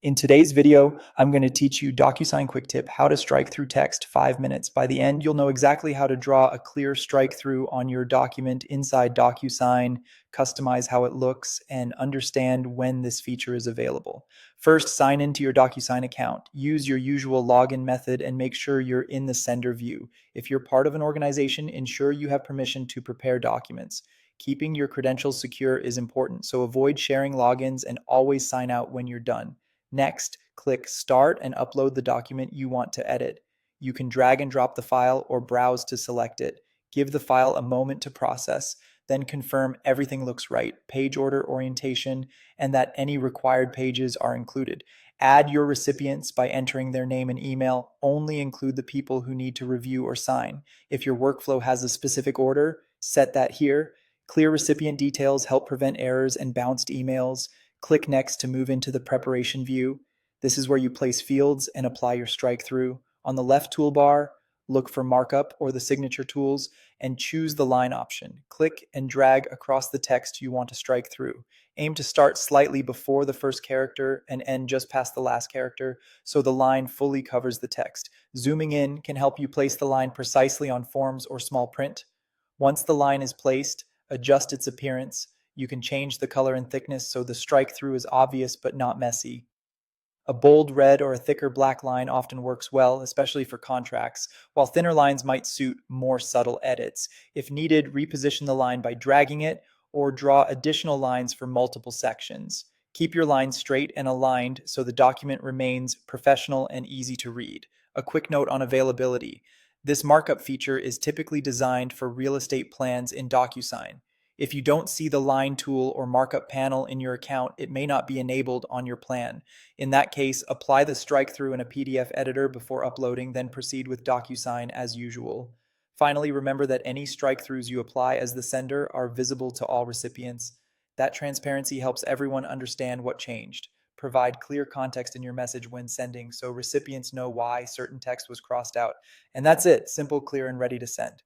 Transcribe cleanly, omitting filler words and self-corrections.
In today's video, I'm going to teach you Docusign Quick Tip, how to strike through text 5 minutes. By the end, you'll know exactly how to draw a clear strike through on your document inside Docusign, customize how it looks, and understand when this feature is available. First, sign into your Docusign account. Use your usual login method and make sure you're in the sender view. If you're part of an organization, ensure you have permission to prepare documents. Keeping your credentials secure is important, so avoid sharing logins and always sign out when you're done. Next, click Start and upload the document you want to edit. You can drag and drop the file or browse to select it. Give the file a moment to process, then confirm everything looks right, page order orientation, and that any required pages are included. Add your recipients by entering their name and email. Only include the people who need to review or sign. If your workflow has a specific order, set that here. Clear recipient details help prevent errors and bounced emails. Click Next to move into the preparation view. This is where you place fields and apply your strike through. On the left toolbar, look for markup or the signature tools and choose the line option. Click and drag across the text you want to strike through. Aim to start slightly before the first character and end just past the last character so the line fully covers the text. Zooming in can help you place the line precisely on forms or small print. Once the line is placed, adjust its appearance. You can change the color and thickness so the strike through is obvious but not messy. A bold red or a thicker black line often works well, especially for contracts, while thinner lines might suit more subtle edits. If needed, reposition the line by dragging it or draw additional lines for multiple sections. Keep your lines straight and aligned so the document remains professional and easy to read. A quick note on availability. This markup feature is typically designed for real estate plans in Docusign. If you don't see the line tool or markup panel in your account, it may not be enabled on your plan. In that case, apply the strike through in a PDF editor before uploading, then proceed with Docusign as usual. Finally, remember that any strike throughs you apply as the sender are visible to all recipients. That transparency helps everyone understand what changed. Provide clear context in your message when sending so recipients know why certain text was crossed out. And that's it, simple, clear, and ready to send.